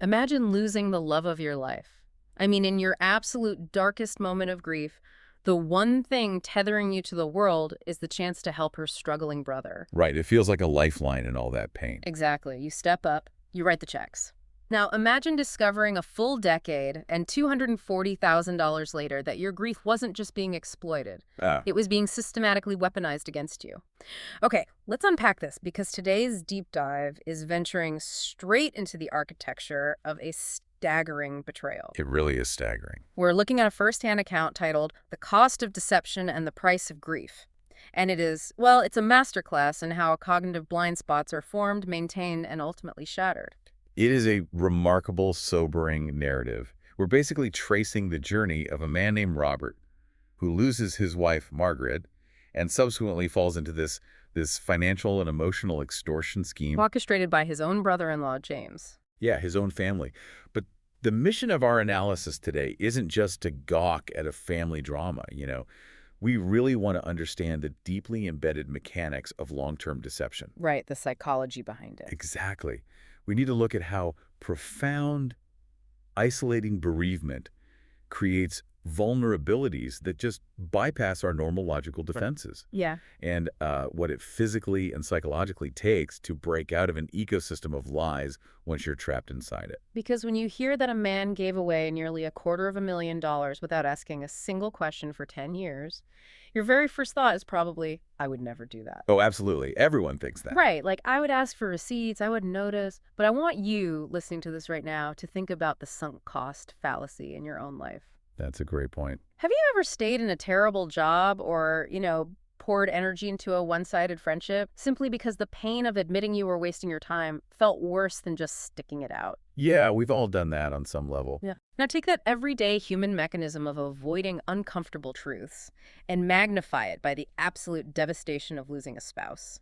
Imagine losing the love of your life. I mean, in your absolute darkest moment of grief, the one thing tethering you to the world is the chance to help her struggling brother. Right, it feels like a lifeline in all that pain. Exactly. You step up, you write the checks. Now, imagine discovering a full decade and $240,000 later that your grief wasn't just being exploited. Ah, It was being systematically weaponized against you. Okay, let's unpack this because today's deep dive is venturing straight into the architecture of a staggering betrayal. it really is staggering. We're looking at a first-hand account titled The Cost of Deception and the Price of Grief. And it is, well, it's a masterclass in how cognitive blind spots are formed, maintained, and ultimately shattered. It is a remarkable, sobering narrative. We're basically tracing the journey of a man named Robert who loses his wife, Margaret, and subsequently falls into this financial and emotional extortion scheme. Orchestrated by his own brother-in-law, James. Yeah, his own family. But the mission of our analysis today isn't just to gawk at a family drama. We really want to understand the deeply embedded mechanics of long-term deception. Right, the psychology behind it. Exactly. We need to look at how profound, isolating bereavement creates vulnerabilities that just bypass our normal logical defenses, Yeah. and what it physically and psychologically takes to break out of an ecosystem of lies once you're trapped inside it. Because when you hear that a man gave away nearly $250,000 without asking a single question for 10 years, your very first thought is probably, I would never do that. Oh, absolutely. Everyone thinks that. Right, like I would ask for receipts, I wouldn't notice, but I want you listening to this right now to think about the sunk cost fallacy in your own life. That's a great point. Have you ever stayed in a terrible job or, poured energy into a one-sided friendship simply because the pain of admitting you were wasting your time felt worse than just sticking it out? Yeah, we've all done that on some level. Yeah. Now take that everyday human mechanism of avoiding uncomfortable truths and magnify it by the absolute devastation of losing a spouse.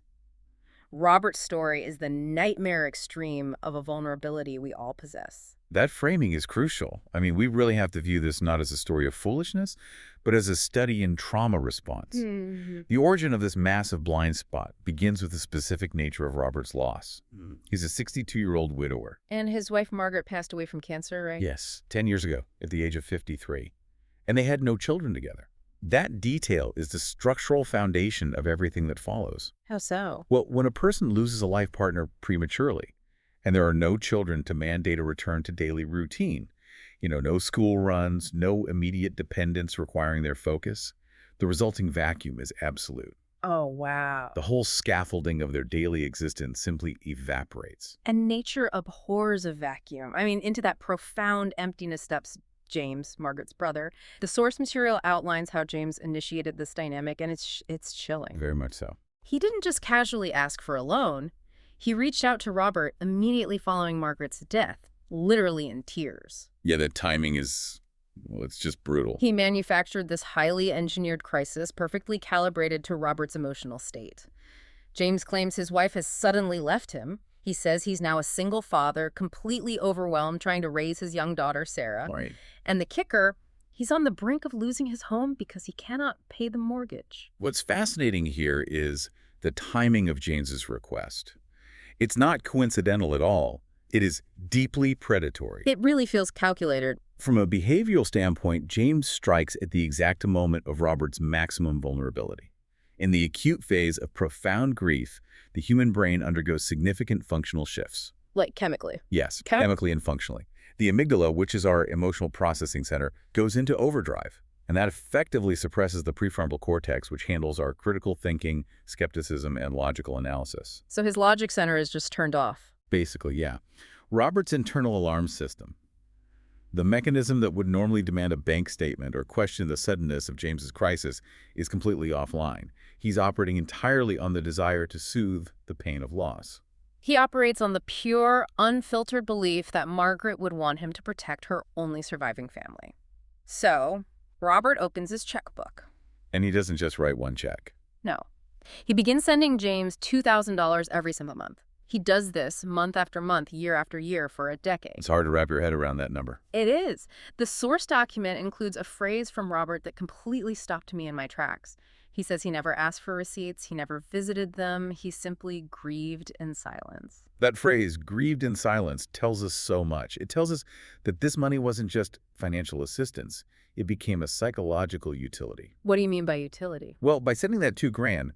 Robert's story is the nightmare extreme of a vulnerability we all possess. That framing is crucial. I mean, we really have to view this not as a story of foolishness, but as a study in trauma response. The origin of this massive blind spot begins with the specific nature of Robert's loss. He's a 62-year-old widower. And his wife Margaret passed away from cancer, right? Yes, 10 years ago, at the age of 53. And they had no children together. That detail is the structural foundation of everything that follows. How so? Well, when a person loses a life partner prematurely, and there are no children to mandate a return to daily routine, no school runs, no immediate dependence requiring their focus, the resulting vacuum is absolute. Oh, wow. The whole scaffolding of their daily existence simply evaporates. And nature abhors a vacuum. I mean, into that profound emptiness steps James, Margaret's brother. The source material outlines how James initiated this dynamic, and it's chilling. Very much so. He didn't just casually ask for a loan. He reached out to Robert immediately following Margaret's death, literally in tears. Yeah, the timing is, well, it's just brutal. He manufactured this highly engineered crisis perfectly calibrated to Robert's emotional state. James claims his wife has suddenly left him. He says he's now a single father, completely overwhelmed trying to raise his young daughter, Sarah. Right. And the kicker, he's on the brink of losing his home because he cannot pay the mortgage. What's fascinating here is the timing of James's request. It's not coincidental at all. It is deeply predatory. It really feels calculated. From a behavioral standpoint, James strikes at the exact moment of Robert's maximum vulnerability. In the acute phase of profound grief, the human brain undergoes significant functional shifts. Like chemically. Yes, chemically and functionally. The amygdala, which is our emotional processing center, goes into overdrive. And that effectively suppresses the prefrontal cortex, which handles our critical thinking, skepticism, and logical analysis. So his logic center is just turned off. Basically, yeah. Robert's internal alarm system, the mechanism that would normally demand a bank statement or question the suddenness of James's crisis, is completely offline. He's operating entirely on the desire to soothe the pain of loss. He operates on the pure, unfiltered belief that Margaret would want him to protect her only surviving family. So, Robert opens his checkbook. And he doesn't just write one check. No. He begins sending James $2,000 every single month. He does this month after month, year after year for a decade. It's hard to wrap your head around that number. It is. The source document includes a phrase from Robert that completely stopped me in my tracks. He says he never asked for receipts, he never visited them, he simply grieved in silence. That phrase, grieved in silence, tells us so much. It tells us that this money wasn't just financial assistance. It became a psychological utility. What do you mean by utility? Well, by sending that $2,000,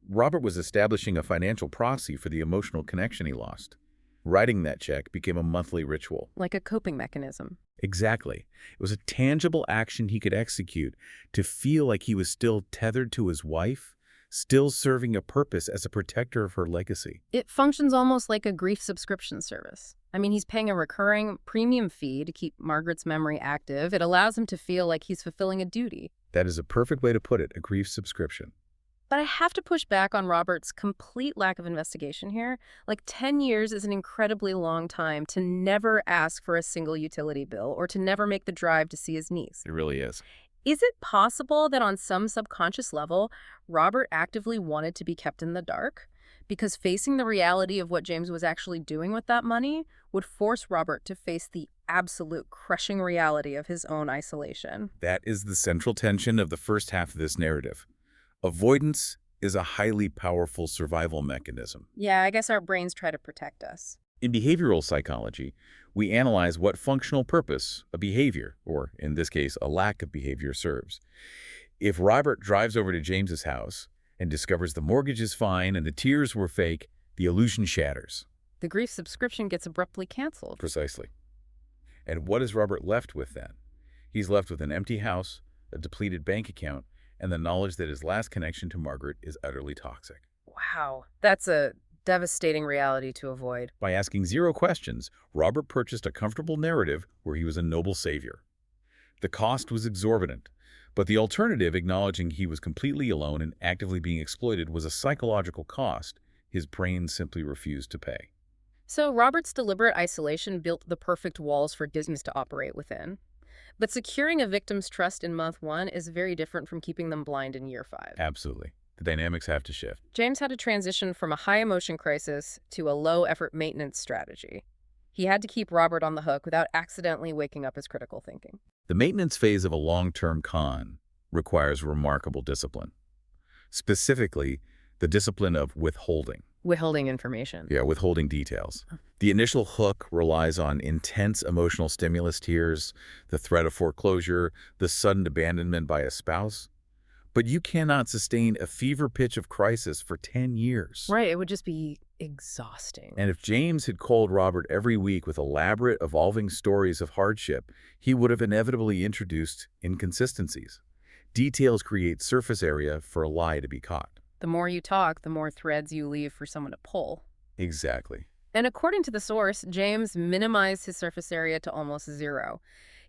Robert was establishing a financial proxy for the emotional connection he lost. Writing that check became a monthly ritual. Like a coping mechanism. Exactly. It was a tangible action he could execute to feel like he was still tethered to his wife, still serving a purpose as a protector of her legacy. It functions almost like a grief subscription service. I mean, he's paying a recurring premium fee to keep Margaret's memory active. It allows him to feel like he's fulfilling a duty. That is a perfect way to put it, a grief subscription. But I have to push back on Robert's complete lack of investigation here. Like, 10 years is an incredibly long time to never ask for a single utility bill or to never make the drive to see his niece. It really is. Is it possible that on some subconscious level, Robert actively wanted to be kept in the dark? Because facing the reality of what James was actually doing with that money would force Robert to face the absolute crushing reality of his own isolation. That is the central tension of the first half of this narrative. Avoidance is a highly powerful survival mechanism. Yeah, I guess our brains try to protect us. In behavioral psychology, we analyze what functional purpose a behavior, or in this case, a lack of behavior, serves. If Robert drives over to James's house and discovers the mortgage is fine and the tears were fake, the illusion shatters. The grief subscription gets abruptly canceled. Precisely. And what is Robert left with then? He's left with an empty house, a depleted bank account, and the knowledge that his last connection to Margaret is utterly toxic. Wow, that's a devastating reality to avoid. By asking zero questions, Robert purchased a comfortable narrative where he was a noble savior. The cost was exorbitant, but the alternative, acknowledging he was completely alone and actively being exploited, was a psychological cost his brain simply refused to pay. So Robert's deliberate isolation built the perfect walls for James to operate within. But securing a victim's trust in month 1 is very different from keeping them blind in year 5. Absolutely. The dynamics have to shift. James had to transition from a high-emotion crisis to a low-effort maintenance strategy. He had to keep Robert on the hook without accidentally waking up his critical thinking. The maintenance phase of a long-term con requires remarkable discipline. Specifically, the discipline of withholding. Withholding information. Yeah, withholding details. The initial hook relies on intense emotional stimulus, tears, the threat of foreclosure, the sudden abandonment by a spouse. But you cannot sustain a fever pitch of crisis for 10 years. Right, it would just be exhausting. And if James had called Robert every week with elaborate, evolving stories of hardship, he would have inevitably introduced inconsistencies. Details create surface area for a lie to be caught. The more you talk, the more threads you leave for someone to pull. Exactly. And according to the source, James minimized his surface area to almost zero.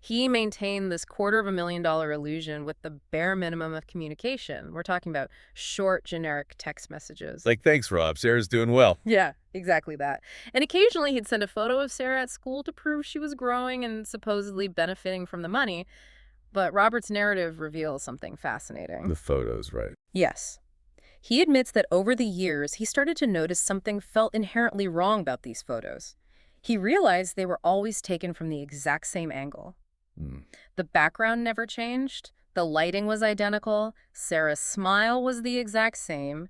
He maintained this $250,000 illusion with the bare minimum of communication. We're talking about short, generic text messages. Like, thanks, Rob. Sarah's doing well. Yeah, exactly that. And occasionally he'd send a photo of Sarah at school to prove she was growing and supposedly benefiting from the money. But Robert's narrative reveals something fascinating. The photos, right? Yes. He admits that over the years, he started to notice something felt inherently wrong about these photos. He realized they were always taken from the exact same angle. The background never changed. The lighting was identical. Sarah's smile was the exact same.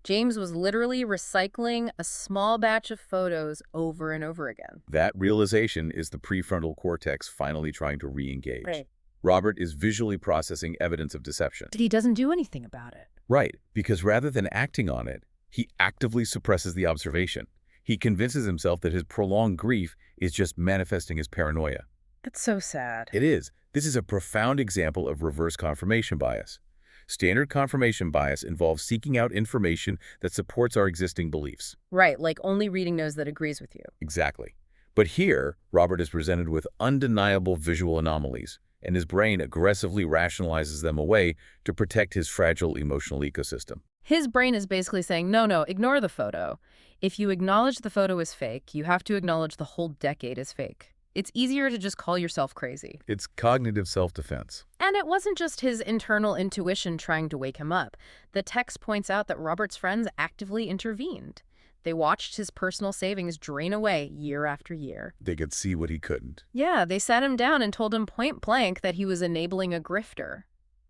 James was literally recycling a small batch of photos over and over again. That realization is the prefrontal cortex finally trying to re-engage. Right. Robert is visually processing evidence of deception. But he doesn't do anything about it. Right, because rather than acting on it, he actively suppresses the observation. He convinces himself that his prolonged grief is just manifesting his paranoia. That's so sad. It is. This is a profound example of reverse confirmation bias. Standard confirmation bias involves seeking out information that supports our existing beliefs. Right, like only reading those that agrees with you. Exactly. But here, Robert is presented with undeniable visual anomalies, and his brain aggressively rationalizes them away to protect his fragile emotional ecosystem. His brain is basically saying, no, ignore the photo. If you acknowledge the photo is fake, you have to acknowledge the whole decade is fake. It's easier to just call yourself crazy. It's cognitive self-defense. And it wasn't just his internal intuition trying to wake him up. The text points out that Robert's friends actively intervened. They watched his personal savings drain away year after year. They could see what he couldn't. Yeah, they sat him down and told him point blank that he was enabling a grifter.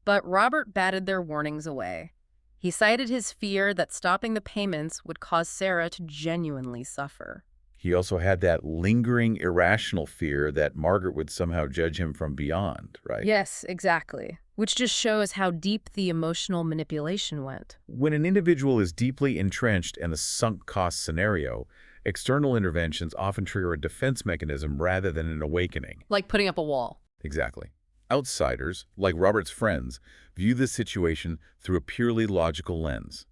But Robert batted their warnings away. He cited his fear that stopping the payments would cause Sarah to genuinely suffer. He also had that lingering irrational fear that Margaret would somehow judge him from beyond, right? Yes, exactly. Which just shows how deep the emotional manipulation went. When an individual is deeply entrenched in a sunk cost scenario, external interventions often trigger a defense mechanism rather than an awakening. Like putting up a wall. Exactly. Outsiders, like Robert's friends, view this situation through a purely logical lens.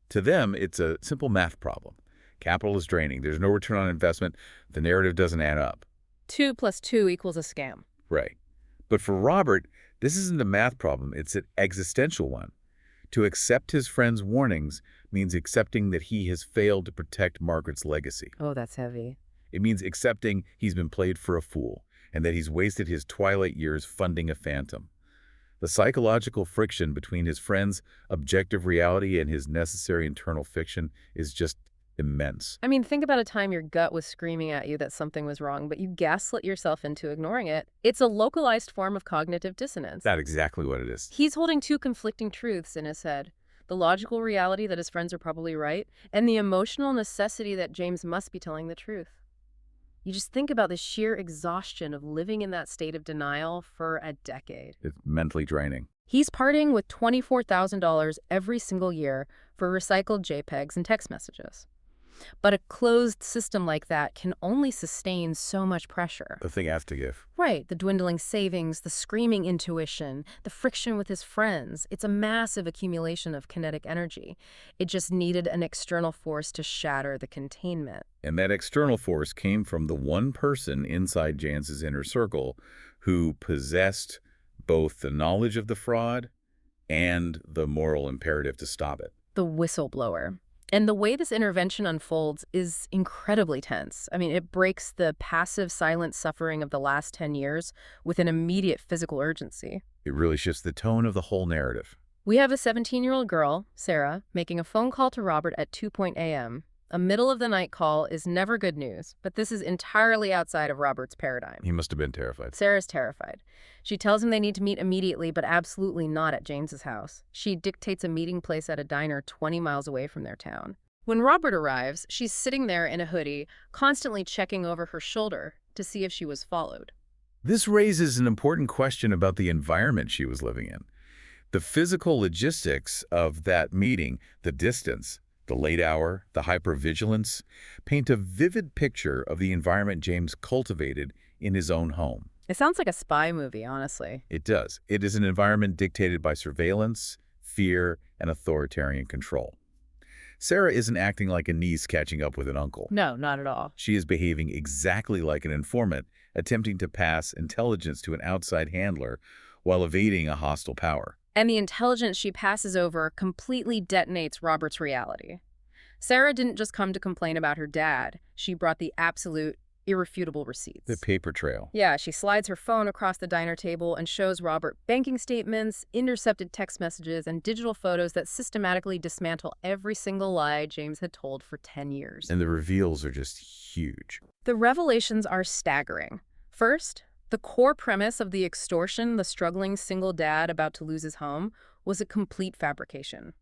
To them, it's a simple math problem. Capital is draining. There's no return on investment. The narrative doesn't add up. 2 + 2 = a scam. Right. But for Robert, this isn't a math problem. It's an existential one. To accept his friend's warnings means accepting that he has failed to protect Margaret's legacy. Oh, that's heavy. It means accepting he's been played for a fool and that he's wasted his twilight years funding a phantom. The psychological friction between his friend's objective reality and his necessary internal fiction is just immense. I mean, think about a time your gut was screaming at you that something was wrong, but you gaslit yourself into ignoring it. It's a localized form of cognitive dissonance. That's exactly what it is. He's holding two conflicting truths in his head. The logical reality that his friends are probably right, and the emotional necessity that James must be telling the truth. You just think about the sheer exhaustion of living in that state of denial for a decade. It's mentally draining. He's parting with $24,000 every single year for recycled JPEGs and text messages. But a closed system like that can only sustain so much pressure. The thing has to give. Right, the dwindling savings, the screaming intuition, the friction with his friends. It's a massive accumulation of kinetic energy. It just needed an external force to shatter the containment. And that external force came from the one person inside James's inner circle who possessed both the knowledge of the fraud and the moral imperative to stop it. The whistleblower. And the way this intervention unfolds is incredibly tense. I mean, it breaks the passive, silent suffering of the last 10 years with an immediate physical urgency. It really shifts the tone of the whole narrative. We have a 17-year-old girl, Sarah, making a phone call to Robert at 2 a.m. A middle-of-the-night call is never good news, but this is entirely outside of Robert's paradigm. He must have been terrified. Sarah's terrified. She tells him they need to meet immediately, but absolutely not at James's house. She dictates a meeting place at a diner 20 miles away from their town. When Robert arrives, she's sitting there in a hoodie, constantly checking over her shoulder to see if she was followed. This raises an important question about the environment she was living in. The physical logistics of that meeting, the distance, the late hour, the hypervigilance, paint a vivid picture of the environment James cultivated in his own home. It sounds like a spy movie, honestly. It does. It is an environment dictated by surveillance, fear, and authoritarian control. Sarah isn't acting like a niece catching up with an uncle. No, not at all. She is behaving exactly like an informant, attempting to pass intelligence to an outside handler while evading a hostile power. And the intelligence she passes over completely detonates Robert's reality. Sarah didn't just come to complain about her dad. She brought the absolute, irrefutable receipts. The paper trail. Yeah, she slides her phone across the diner table and shows Robert banking statements, intercepted text messages, and digital photos that systematically dismantle every single lie James had told for 10 years. And the reveals are just huge. The revelations are staggering. First, the core premise of the extortion, the struggling single dad about to lose his home, was a complete fabrication.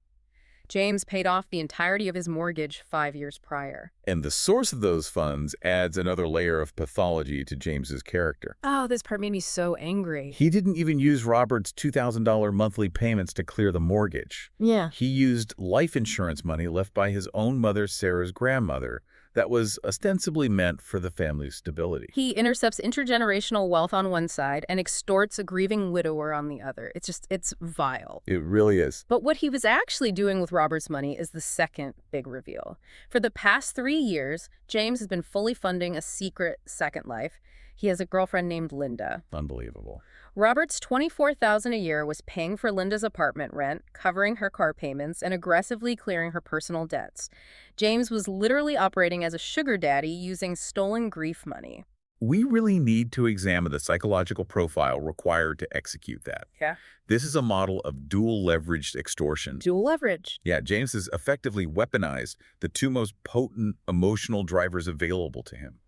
James paid off the entirety of his mortgage 5 years prior. And the source of those funds adds another layer of pathology to James's character. Oh, this part made me so angry. He didn't even use Robert's $2,000 monthly payments to clear the mortgage. Yeah. He used life insurance money left by his own mother, Sarah's grandmother, that was ostensibly meant for the family's stability. He intercepts intergenerational wealth on one side and extorts a grieving widower on the other. It's vile. It really is. But what he was actually doing with Robert's money is the second big reveal. For the past 3 years, James has been fully funding a secret second life. He has a girlfriend named Linda. Unbelievable. Robert's $24,000 a year was paying for Linda's apartment rent, covering her car payments, and aggressively clearing her personal debts. James was literally operating as a sugar daddy using stolen grief money. We really need to examine the psychological profile required to execute that. Yeah. This is a model of dual-leveraged extortion. Dual leverage. Yeah, James has effectively weaponized the two most potent emotional drivers available to him.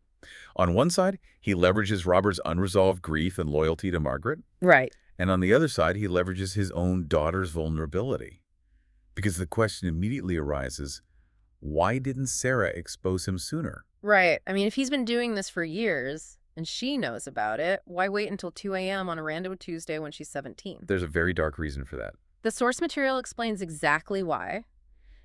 On one side, he leverages Robert's unresolved grief and loyalty to Margaret. Right. And on the other side, he leverages his own daughter's vulnerability. Because the question immediately arises, why didn't Sarah expose him sooner? Right. I mean, if he's been doing this for years and she knows about it, why wait until 2 a.m. on a random Tuesday when she's 17? There's a very dark reason for that. The source material explains exactly why.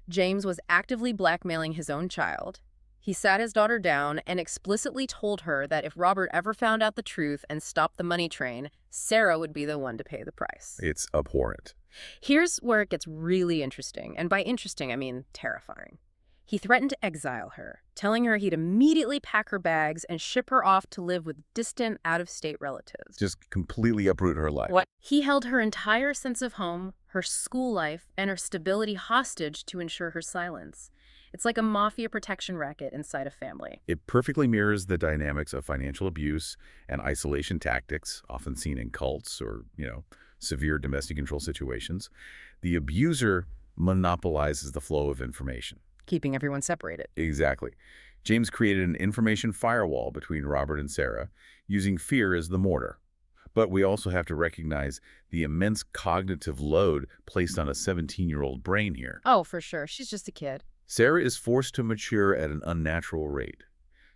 James was actively blackmailing his own child. He sat his daughter down and explicitly told her that if Robert ever found out the truth and stopped the money train, Sarah would be the one to pay the price. It's abhorrent. Here's where it gets really interesting, and by interesting, I mean terrifying. He threatened to exile her, telling her he'd immediately pack her bags and ship her off to live with distant, out-of-state relatives. Just completely uproot her life. What? He held her entire sense of home, her school life, and her stability hostage to ensure her silence. It's like a mafia protection racket inside a family. It perfectly mirrors the dynamics of financial abuse and isolation tactics, often seen in cults or, severe domestic control situations. The abuser monopolizes the flow of information. Keeping everyone separated. Exactly. James created an information firewall between Robert and Sarah, using fear as the mortar. But we also have to recognize the immense cognitive load placed on a 17-year-old brain here. Oh, for sure. She's just a kid. Sarah is forced to mature at an unnatural rate.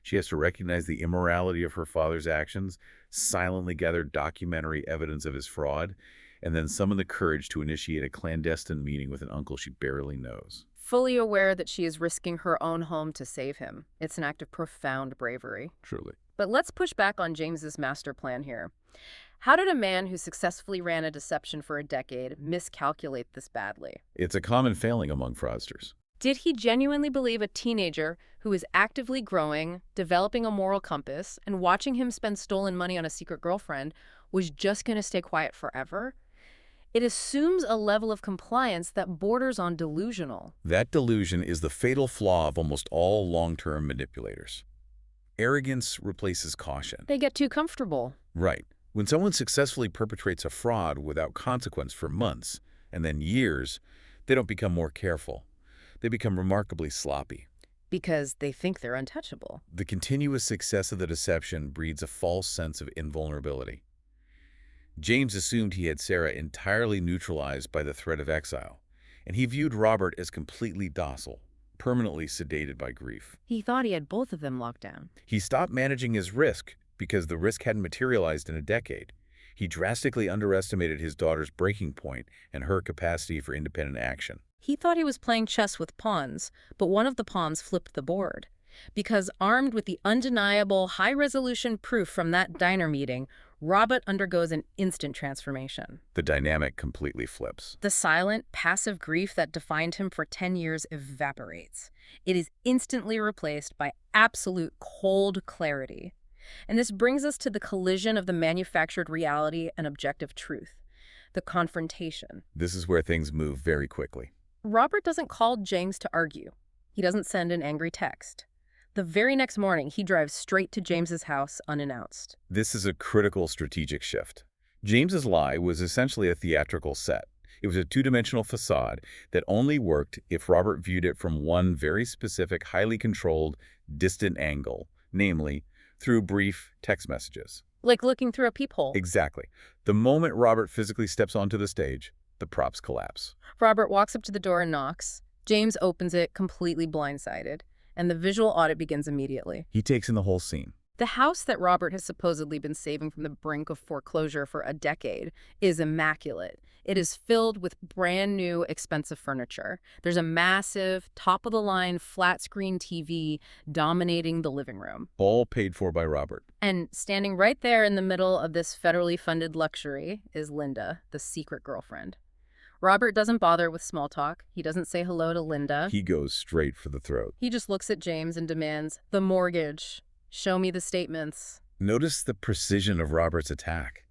She has to recognize the immorality of her father's actions, silently gather documentary evidence of his fraud, and then summon the courage to initiate a clandestine meeting with an uncle she barely knows. Fully aware that she is risking her own home to save him. It's an act of profound bravery. Truly. But let's push back on James's master plan here. How did a man who successfully ran a deception for a decade miscalculate this badly? It's a common failing among fraudsters. Did he genuinely believe a teenager who is actively growing, developing a moral compass, and watching him spend stolen money on a secret girlfriend was just going to stay quiet forever? It assumes a level of compliance that borders on delusional. That delusion is the fatal flaw of almost all long-term manipulators. Arrogance replaces caution. They get too comfortable. Right. When someone successfully perpetrates a fraud without consequence for months and then years, they don't become more careful. They become remarkably sloppy. Because they think they're untouchable. The continuous success of the deception breeds a false sense of invulnerability. James assumed he had Sarah entirely neutralized by the threat of exile, and he viewed Robert as completely docile, permanently sedated by grief. He thought he had both of them locked down. He stopped managing his risk because the risk hadn't materialized in a decade. He drastically underestimated his daughter's breaking point and her capacity for independent action. He thought he was playing chess with pawns, but one of the pawns flipped the board. Because armed with the undeniable high-resolution proof from that diner meeting, Robert undergoes an instant transformation. The dynamic completely flips. The silent, passive grief that defined him for 10 years evaporates. It is instantly replaced by absolute cold clarity. And this brings us to the collision of the manufactured reality and objective truth, the confrontation. This is where things move very quickly. Robert doesn't call James to argue. He doesn't send an angry text. The very next morning, he drives straight to James's house unannounced. This is a critical strategic shift. James's lie was essentially a theatrical set. It was a two-dimensional facade that only worked if Robert viewed it from one very specific, highly controlled, distant angle, namely, through brief text messages. Like looking through a peephole. Exactly. The moment Robert physically steps onto the stage, the props collapse. Robert walks up to the door and knocks. James opens it, completely blindsided, and the visual audit begins immediately. He takes in the whole scene. The house that Robert has supposedly been saving from the brink of foreclosure for a decade is immaculate. It is filled with brand new, expensive furniture. There's a massive, top-of-the-line, flat-screen TV dominating the living room. All paid for by Robert. And standing right there in the middle of this federally funded luxury is Linda, the secret girlfriend. Robert doesn't bother with small talk. He doesn't say hello to Linda. He goes straight for the throat. He just looks at James and demands, "The mortgage. Show me the statements." Notice the precision of Robert's attack.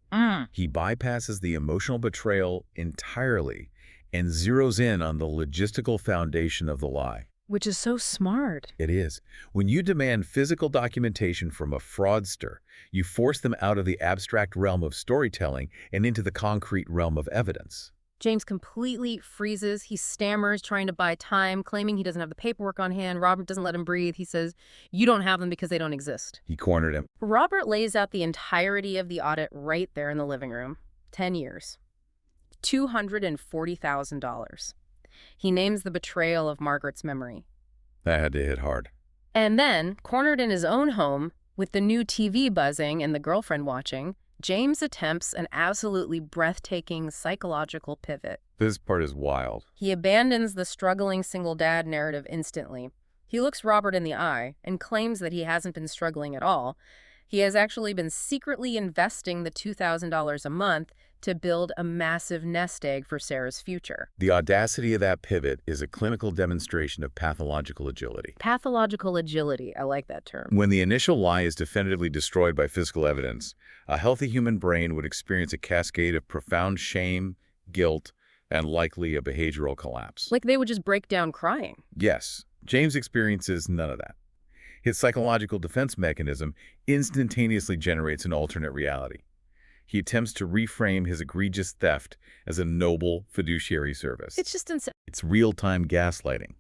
He bypasses the emotional betrayal entirely and zeroes in on the logistical foundation of the lie. Which is so smart. It is. When you demand physical documentation from a fraudster, you force them out of the abstract realm of storytelling and into the concrete realm of evidence. James completely freezes. He stammers, trying to buy time, claiming he doesn't have the paperwork on hand. Robert doesn't let him breathe. He says, "You don't have them because they don't exist." He cornered him. Robert lays out the entirety of the audit right there in the living room. 10 years. $240,000. He names the betrayal of Margaret's memory. That had to hit hard. And then, cornered in his own home, with the new TV buzzing and the girlfriend watching, James attempts an absolutely breathtaking psychological pivot. This part is wild. He abandons the struggling single dad narrative instantly. He looks Robert in the eye and claims that he hasn't been struggling at all. He has actually been secretly investing the $2,000 a month to build a massive nest egg for Sarah's future. The audacity of that pivot is a clinical demonstration of pathological agility. Pathological agility, I like that term. When the initial lie is definitively destroyed by physical evidence, a healthy human brain would experience a cascade of profound shame, guilt, and likely a behavioral collapse. Like they would just break down crying. Yes, James experiences none of that. His psychological defense mechanism instantaneously generates an alternate reality. He attempts to reframe his egregious theft as a noble fiduciary service. It's just insane. It's real-time gaslighting.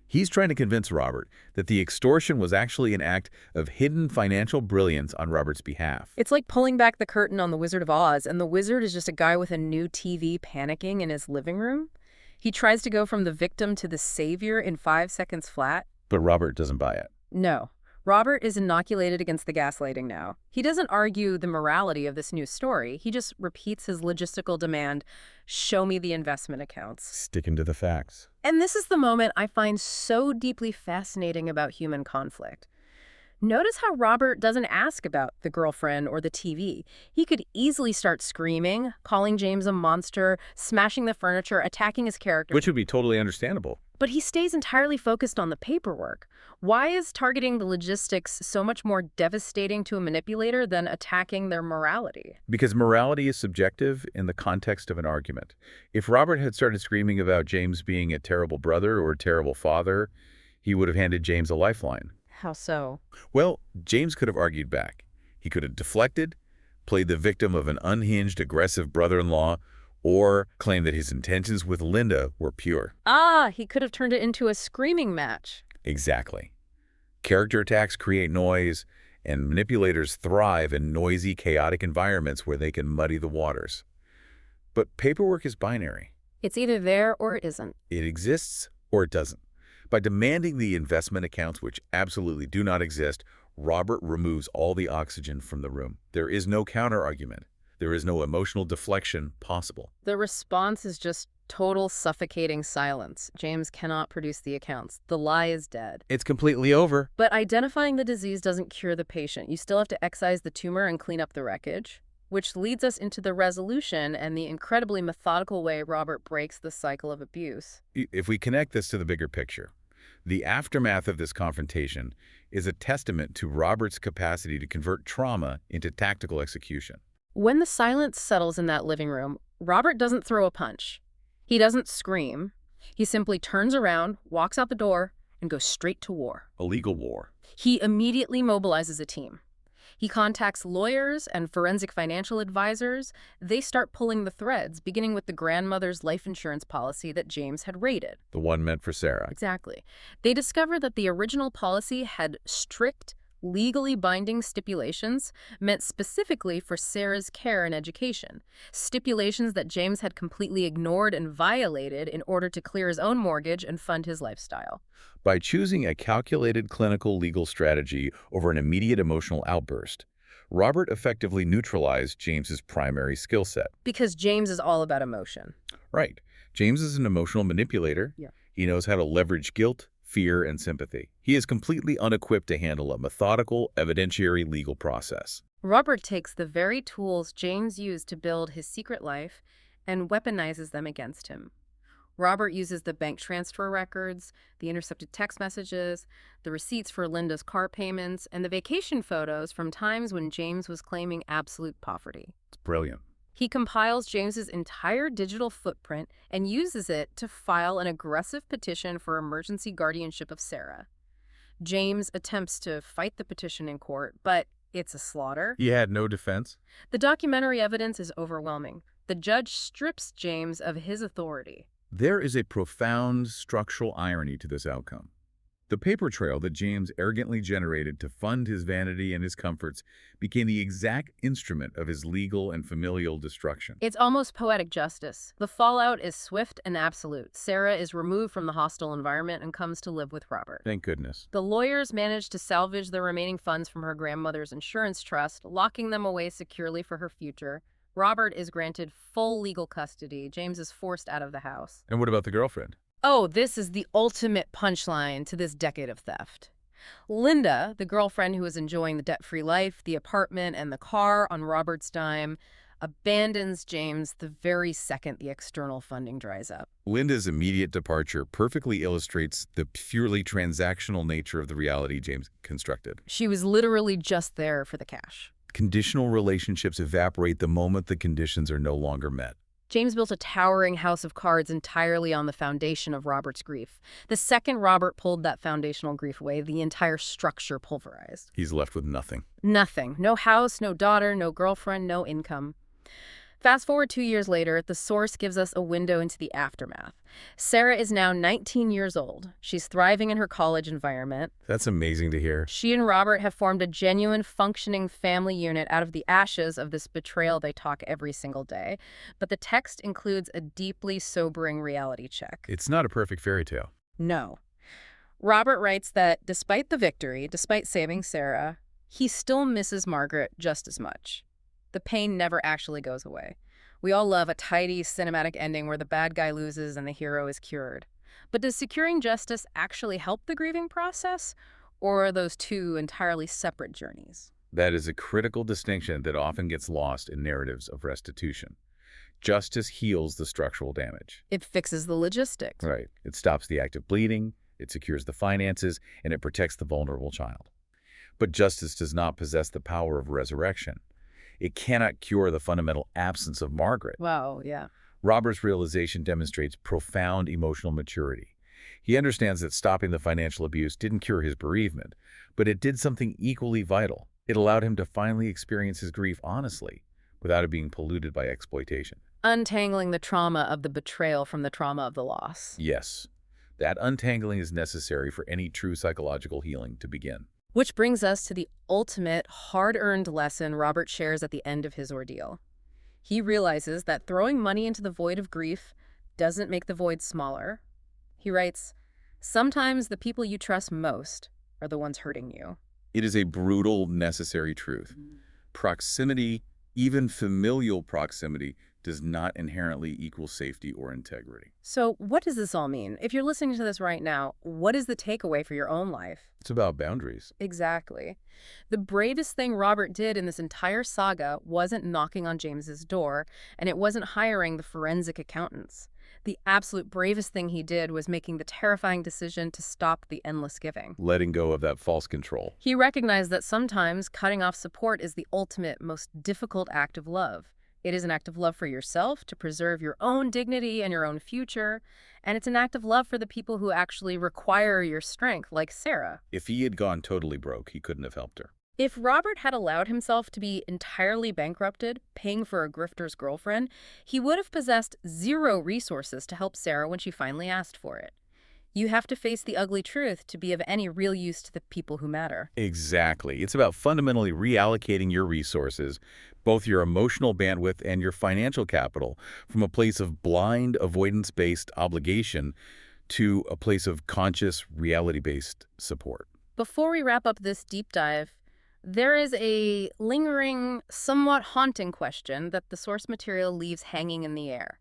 He's trying to convince Robert that the extortion was actually an act of hidden financial brilliance on Robert's behalf. It's like pulling back the curtain on The Wizard of Oz, and the wizard is just a guy with a new TV panicking in his living room. He tries to go from the victim to the savior in 5 seconds flat. But Robert doesn't buy it. No. Robert is inoculated against the gaslighting now. He doesn't argue the morality of this new story. He just repeats his logistical demand, show me the investment accounts. Sticking to the facts. And this is the moment I find so deeply fascinating about human conflict. Notice how Robert doesn't ask about the girlfriend or the TV. He could easily start screaming, calling James a monster, smashing the furniture, attacking his character. Which would be totally understandable. But he stays entirely focused on the paperwork. Why is targeting the logistics so much more devastating to a manipulator than attacking their morality? Because morality is subjective in the context of an argument. If Robert had started screaming about James being a terrible brother or a terrible father, he would have handed James a lifeline. How so? Well, James could have argued back. He could have deflected, played the victim of an unhinged, aggressive brother-in-law, or claimed that his intentions with Linda were pure. He could have turned it into a screaming match. Exactly. Character attacks create noise, and manipulators thrive in noisy, chaotic environments where they can muddy the waters. But paperwork is binary. It's either there or it isn't. It exists or it doesn't. By demanding the investment accounts, which absolutely do not exist, Robert removes all the oxygen from the room. There is no counter-argument. There is no emotional deflection possible. The response is just total suffocating silence. James cannot produce the accounts. The lie is dead. It's completely over. But identifying the disease doesn't cure the patient. You still have to excise the tumor and clean up the wreckage, which leads us into the resolution and the incredibly methodical way Robert breaks the cycle of abuse. If we connect this to the bigger picture, the aftermath of this confrontation is a testament to Robert's capacity to convert trauma into tactical execution. When the silence settles in that living room, Robert doesn't throw a punch. He doesn't scream. He simply turns around, walks out the door, and goes straight to war. A legal war. He immediately mobilizes a team. He contacts lawyers and forensic financial advisors. They start pulling the threads, beginning with the grandmother's life insurance policy that James had raided. The one meant for Sarah. Exactly. They discover that the original policy had strict, legally binding stipulations meant specifically for Sarah's care and education, stipulations that James had completely ignored and violated in order to clear his own mortgage and fund his lifestyle. By choosing a calculated clinical legal strategy over an immediate emotional outburst, Robert effectively neutralized James's primary skill set. Because James is all about emotion. Right. James is an emotional manipulator. Yeah. He knows how to leverage guilt, fear, and sympathy. He is completely unequipped to handle a methodical, evidentiary legal process. Robert takes the very tools James used to build his secret life and weaponizes them against him. Robert uses the bank transfer records, the intercepted text messages, the receipts for Linda's car payments, and the vacation photos from times when James was claiming absolute poverty. It's brilliant. He compiles James's entire digital footprint and uses it to file an aggressive petition for emergency guardianship of Sarah. James attempts to fight the petition in court, but it's a slaughter. He had no defense. The documentary evidence is overwhelming. The judge strips James of his authority. There is a profound structural irony to this outcome. The paper trail that James arrogantly generated to fund his vanity and his comforts became the exact instrument of his legal and familial destruction. It's almost poetic justice. The fallout is swift and absolute. Sarah is removed from the hostile environment and comes to live with Robert. Thank goodness. The lawyers manage to salvage the remaining funds from her grandmother's insurance trust, locking them away securely for her future. Robert is granted full legal custody. James is forced out of the house. And what about the girlfriend? Oh, this is the ultimate punchline to this decade of theft. Linda, the girlfriend who is enjoying the debt-free life, the apartment, and the car on Robert's dime, abandons James the very second the external funding dries up. Linda's immediate departure perfectly illustrates the purely transactional nature of the reality James constructed. She was literally just there for the cash. Conditional relationships evaporate the moment the conditions are no longer met. James built a towering house of cards entirely on the foundation of Robert's grief. The second Robert pulled that foundational grief away, the entire structure pulverized. He's left with nothing. Nothing. No house, no daughter, no girlfriend, no income. Fast forward 2 years later, the source gives us a window into the aftermath. Sarah is now 19 years old. She's thriving in her college environment. That's amazing to hear. She and Robert have formed a genuine, functioning family unit out of the ashes of this betrayal they talk every single day. But the text includes a deeply sobering reality check. It's not a perfect fairy tale. No. Robert writes that despite the victory, despite saving Sarah, he still misses Margaret just as much. The pain never actually goes away. We all love a tidy, cinematic ending where the bad guy loses and the hero is cured. But does securing justice actually help the grieving process, or are those two entirely separate journeys? That is a critical distinction that often gets lost in narratives of restitution. Justice heals the structural damage. It fixes the logistics. Right. It stops the act of bleeding, it secures the finances, and it protects the vulnerable child. But justice does not possess the power of resurrection. It cannot cure the fundamental absence of Margaret. Wow, yeah. Robert's realization demonstrates profound emotional maturity. He understands that stopping the financial abuse didn't cure his bereavement, but it did something equally vital. It allowed him to finally experience his grief honestly, without it being polluted by exploitation. Untangling the trauma of the betrayal from the trauma of the loss. Yes, that untangling is necessary for any true psychological healing to begin. Which brings us to the ultimate hard-earned lesson Robert shares at the end of his ordeal. He realizes that throwing money into the void of grief doesn't make the void smaller. He writes, "Sometimes the people you trust most are the ones hurting you." It is a brutal, necessary truth. Proximity, even familial proximity, does not inherently equal safety or integrity. So what does this all mean? If you're listening to this right now, what is the takeaway for your own life? It's about boundaries. Exactly. The bravest thing Robert did in this entire saga wasn't knocking on James's door, and it wasn't hiring the forensic accountants. The absolute bravest thing he did was making the terrifying decision to stop the endless giving. Letting go of that false control. He recognized that sometimes cutting off support is the ultimate, most difficult act of love. It is an act of love for yourself, to preserve your own dignity and your own future, and it's an act of love for the people who actually require your strength, like Sarah. If he had gone totally broke, he couldn't have helped her. If Robert had allowed himself to be entirely bankrupted, paying for a grifter's girlfriend, he would have possessed zero resources to help Sarah when she finally asked for it. You have to face the ugly truth to be of any real use to the people who matter. Exactly. It's about fundamentally reallocating your resources, both your emotional bandwidth and your financial capital, from a place of blind, avoidance-based obligation to a place of conscious, reality-based support. Before we wrap up this deep dive, there is a lingering, somewhat haunting question that the source material leaves hanging in the air.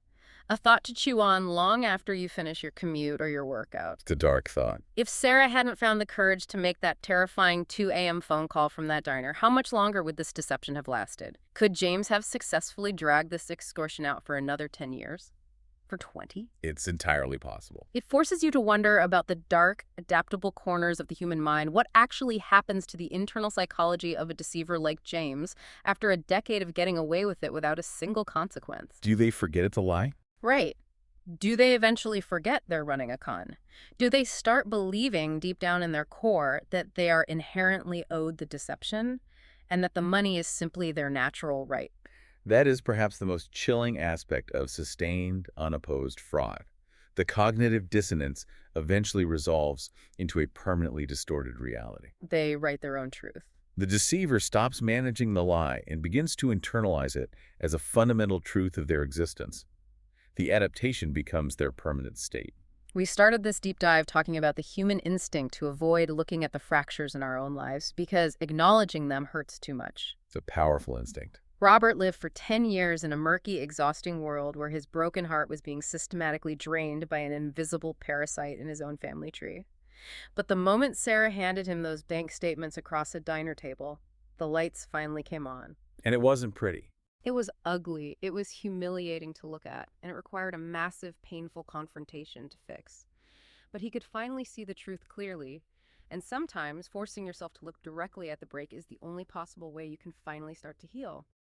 A thought to chew on long after you finish your commute or your workout. It's a dark thought. If Sarah hadn't found the courage to make that terrifying 2 a.m. phone call from that diner, how much longer would this deception have lasted? Could James have successfully dragged this extortion out for another 10 years? For 20? It's entirely possible. It forces you to wonder about the dark, adaptable corners of the human mind. What actually happens to the internal psychology of a deceiver like James after a decade of getting away with it without a single consequence? Do they forget it's a lie? Right. Do they eventually forget they're running a con? Do they start believing deep down in their core that they are inherently owed the deception and that the money is simply their natural right? That is perhaps the most chilling aspect of sustained, unopposed fraud. The cognitive dissonance eventually resolves into a permanently distorted reality. They write their own truth. The deceiver stops managing the lie and begins to internalize it as a fundamental truth of their existence. The adaptation becomes their permanent state. We started this deep dive talking about the human instinct to avoid looking at the fractures in our own lives because acknowledging them hurts too much. It's a powerful instinct. Robert lived for 10 years in a murky, exhausting world where his broken heart was being systematically drained by an invisible parasite in his own family tree. But the moment Sarah handed him those bank statements across a diner table, the lights finally came on. And it wasn't pretty. It was ugly, it was humiliating to look at, and it required a massive, painful confrontation to fix. But he could finally see the truth clearly, and sometimes forcing yourself to look directly at the break is the only possible way you can finally start to heal.